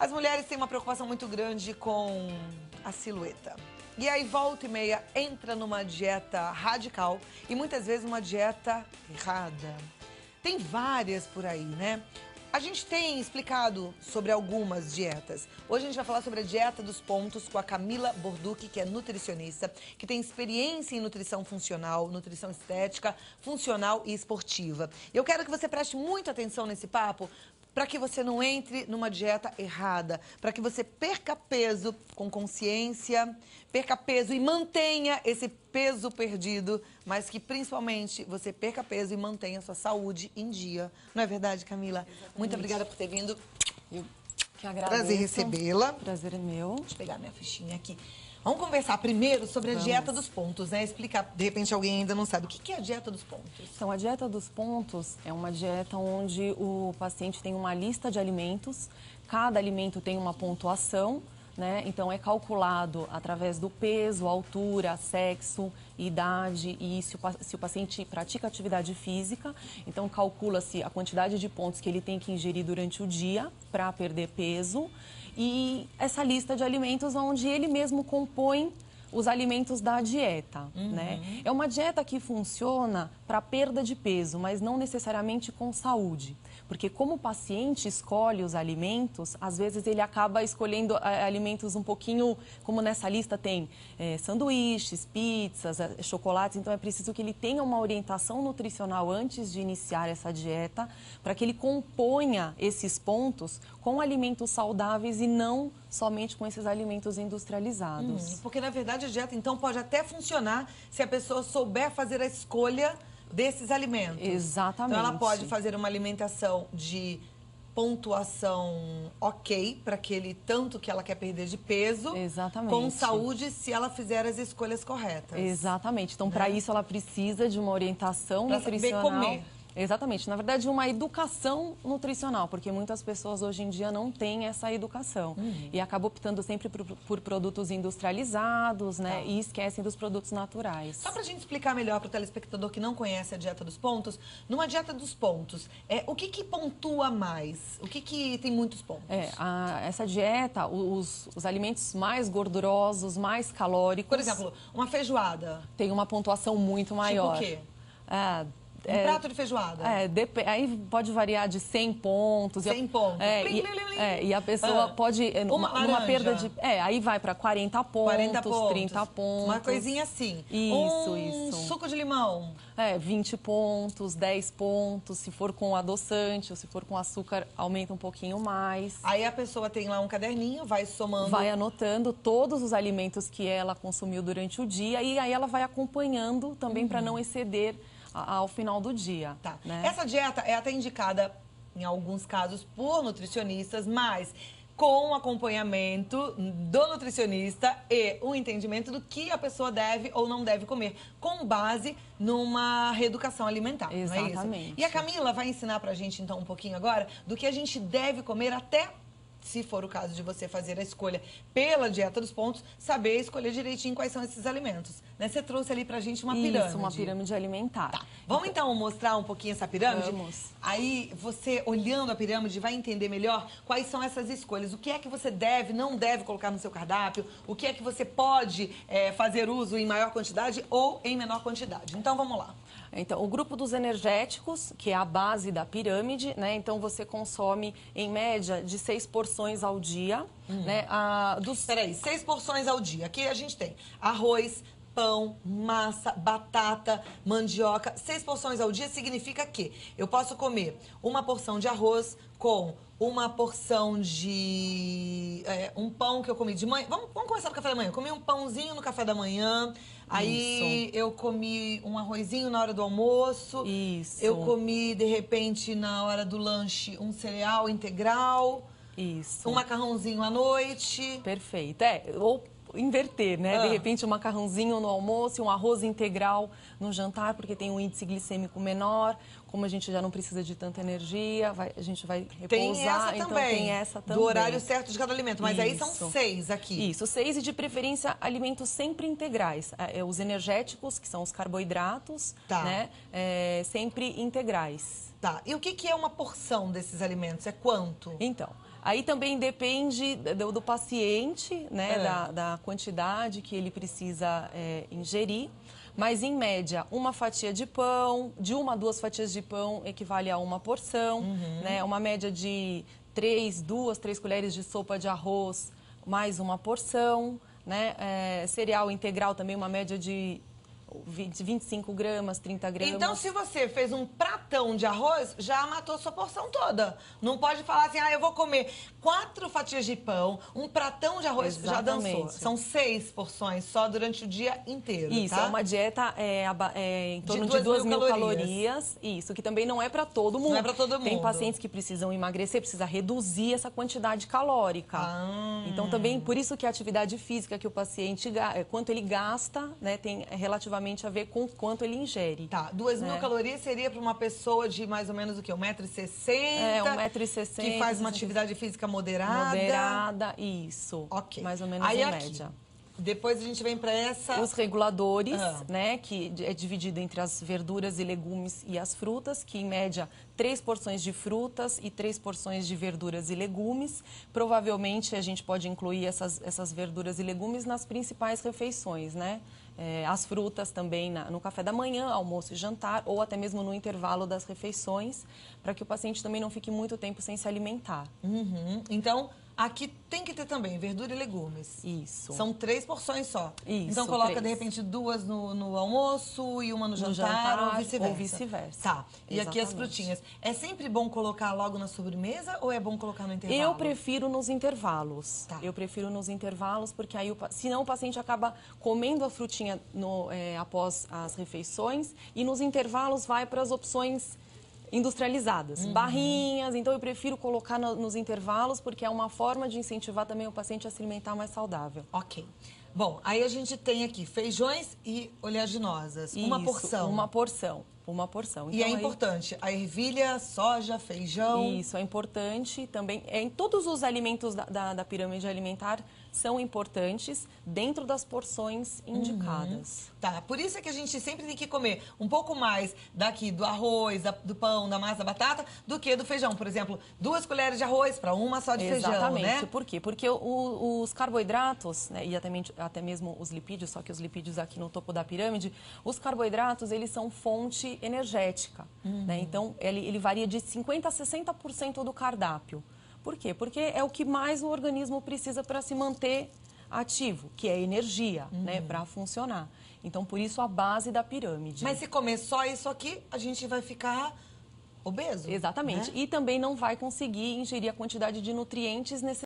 As mulheres têm uma preocupação muito grande com a silhueta. E aí, volta e meia, entra numa dieta radical e muitas vezes uma dieta errada. Tem várias por aí, né? A gente tem explicado sobre algumas dietas. Hoje a gente vai falar sobre a dieta dos pontos com a Camila Borducchi, que é nutricionista, que tem experiência em nutrição funcional, nutrição estética, funcional e esportiva. Eu quero que você preste muita atenção nesse papo, para que você não entre numa dieta errada, para que você perca peso com consciência, perca peso e mantenha esse peso perdido, mas que principalmente você perca peso e mantenha a sua saúde em dia. Não é verdade, Camila? Exatamente. Muito obrigada por ter vindo. Eu que agradeço. Prazer recebê-la. Prazer é meu. Deixa eu pegar minha fichinha aqui. Vamos conversar primeiro sobre a dieta dos pontos, né? Explicar, de repente alguém ainda não sabe. O que é a dieta dos pontos? Então, a dieta dos pontos é uma dieta onde o paciente tem uma lista de alimentos, cada alimento tem uma pontuação, né? Então, é calculado através do peso, altura, sexo, idade e se o paciente pratica atividade física. Então, calcula-se a quantidade de pontos que ele tem que ingerir durante o dia para perder peso. E essa lista de alimentos onde ele mesmo compõe os alimentos da dieta, né? É uma dieta que funciona para perda de peso, mas não necessariamente com saúde. Porque como o paciente escolhe os alimentos, às vezes ele acaba escolhendo alimentos um pouquinho, como nessa lista tem sanduíches, pizzas, chocolates. Então é preciso que ele tenha uma orientação nutricional antes de iniciar essa dieta, para que ele componha esses pontos com alimentos saudáveis e não somente com esses alimentos industrializados. Porque, na verdade, a dieta, então, pode até funcionar se a pessoa souber fazer a escolha desses alimentos. Exatamente. Então, ela pode fazer uma alimentação de pontuação ok para aquele tanto que ela quer perder de peso. Exatamente. Com saúde, se ela fizer as escolhas corretas. Exatamente. Então, para isso, ela precisa de uma orientação nutricional. Saber comer. Exatamente. Na verdade, uma educação nutricional, porque muitas pessoas hoje em dia não têm essa educação. E acabam optando sempre por produtos industrializados, né? E esquecem dos produtos naturais. Só pra gente explicar melhor para o telespectador que não conhece a dieta dos pontos, numa dieta dos pontos, o que pontua mais? O que tem muitos pontos? Essa dieta, os alimentos mais gordurosos, mais calóricos... Por exemplo, uma feijoada. Tem uma pontuação muito maior. Tipo o quê? Um prato de feijoada? Aí pode variar de 100 pontos. 100 pontos. E a pessoa pode... Uma perda de... aí vai para 40 pontos, 30 pontos. Uma coisinha assim. Isso. Suco de limão. 20 pontos, 10 pontos. Se for com adoçante ou se for com açúcar, aumenta um pouquinho mais. Aí a pessoa tem lá um caderninho, vai somando... Vai anotando todos os alimentos que ela consumiu durante o dia e aí ela vai acompanhando também para não exceder ao final do dia. Tá. Né? Essa dieta é até indicada, em alguns casos, por nutricionistas, mas com acompanhamento do nutricionista e o entendimento do que a pessoa deve ou não deve comer, com base numa reeducação alimentar. Exatamente. Não é isso? E a Camila vai ensinar pra gente, então, um pouquinho agora do que a gente deve comer até... se for o caso de você fazer a escolha pela dieta dos pontos, saber escolher direitinho quais são esses alimentos. Né? Você trouxe ali pra gente uma pirâmide. Isso, uma pirâmide alimentar. Tá. Vamos então mostrar um pouquinho essa pirâmide? Vamos. Aí você, olhando a pirâmide, vai entender melhor quais são essas escolhas. O que é que você deve, não deve colocar no seu cardápio. O que é que você pode fazer uso em maior quantidade ou em menor quantidade. Então, vamos lá. Então, o grupo dos energéticos, que é a base da pirâmide, né? Então, você consome, em média, de 6 porções ao dia, né? Peraí, 6 porções ao dia. Aqui a gente tem arroz, pão, massa, batata, mandioca. 6 porções ao dia significa que eu posso comer uma porção de arroz com uma porção de... um pão que eu comi de manhã. Vamos começar no café da manhã. Eu comi um pãozinho no café da manhã. Aí eu comi um arrozinho na hora do almoço. Isso. Eu comi, de repente, na hora do lanche, um cereal integral. Isso. Um macarrãozinho à noite. Perfeito. Ou inverter, né? De repente, um macarrãozinho no almoço e um arroz integral no jantar, porque tem um índice glicêmico menor. Como a gente já não precisa de tanta energia, a gente vai repousar. Tem essa então também, tem essa também. do horário certo de cada alimento. Mas aí são Isso. 6 aqui. Isso, 6 e de preferência alimentos sempre integrais. Os energéticos, que são os carboidratos, né? Sempre integrais. Tá. E o que é uma porção desses alimentos? É quanto? Então, Aí também depende do paciente, né, da quantidade que ele precisa ingerir. Mas, em média, uma fatia de pão, de 1 a 2 fatias de pão equivale a uma porção, né? Uma média de 2, 3 colheres de sopa de arroz, mais uma porção, né? Cereal integral também, uma média de 25 gramas, 30 gramas. Então, se você fez um pratão de arroz, já matou sua porção toda. Não pode falar assim, eu vou comer 4 fatias de pão, um pratão de arroz, Exatamente. já dançou. São 6 porções só durante o dia inteiro, Isso, tá? é uma dieta em torno de de 2.000 calorias. calorias. Isso, que também não é para todo mundo. Não é para todo mundo. Tem pacientes que precisam emagrecer, precisa reduzir essa quantidade calórica. Então, também, por isso que a atividade física que o paciente, quanto ele gasta, né, tem relativamente a ver com quanto ele ingere. Tá, 2.000 calorias seria para uma pessoa de mais ou menos o quê? 1,60 m? 1,60 m. Que faz uma atividade física moderada. Moderada, isso. Ok. Mais ou menos aí, em aqui, média. Depois a gente vem para essa... Os reguladores, né, que é dividido entre as verduras e legumes e as frutas, que em média 3 porções de frutas e 3 porções de verduras e legumes. Provavelmente a gente pode incluir essas verduras e legumes nas principais refeições, né? As frutas também no café da manhã, almoço e jantar, ou até mesmo no intervalo das refeições, para que o paciente também não fique muito tempo sem se alimentar. Então, aqui tem que ter também verdura e legumes. Isso. São 3 porções só. Isso, então, coloca, 3. de repente, 2 no almoço e uma no jantar ou vice-versa. Tá. E aqui as frutinhas. É sempre bom colocar logo na sobremesa ou é bom colocar no intervalo? Eu prefiro nos intervalos. Tá. Eu prefiro nos intervalos, porque aí, senão o paciente acaba comendo a frutinha após as refeições e nos intervalos vai para as opções industrializadas, barrinhas. Então, eu prefiro colocar nos intervalos, porque é uma forma de incentivar também o paciente a se alimentar mais saudável. Ok. Bom, aí a gente tem aqui feijões e oleaginosas. Uma Isso, porção. Uma porção. Uma porção. E então, é importante, a ervilha, soja, feijão... Isso, é importante também. Em todos os alimentos da pirâmide alimentar são importantes dentro das porções indicadas. Tá, por isso é que a gente sempre tem que comer um pouco mais daqui do arroz, do pão, da massa, da batata, do que do feijão. Por exemplo, 2 colheres de arroz para uma só de feijão, né? Exatamente. Por quê? Porque os carboidratos, né, e até mesmo os lipídios, só que os lipídios aqui no topo da pirâmide, os carboidratos, eles são fonte energética, né? Então, ele varia de 50% a 60% do cardápio. Por quê? Porque é o que mais o organismo precisa para se manter ativo, que é energia, né, para funcionar. Então, por isso, a base da pirâmide. Mas se comer só isso aqui, a gente vai ficar obeso. Exatamente. Né? E também não vai conseguir ingerir a quantidade de nutrientes necessários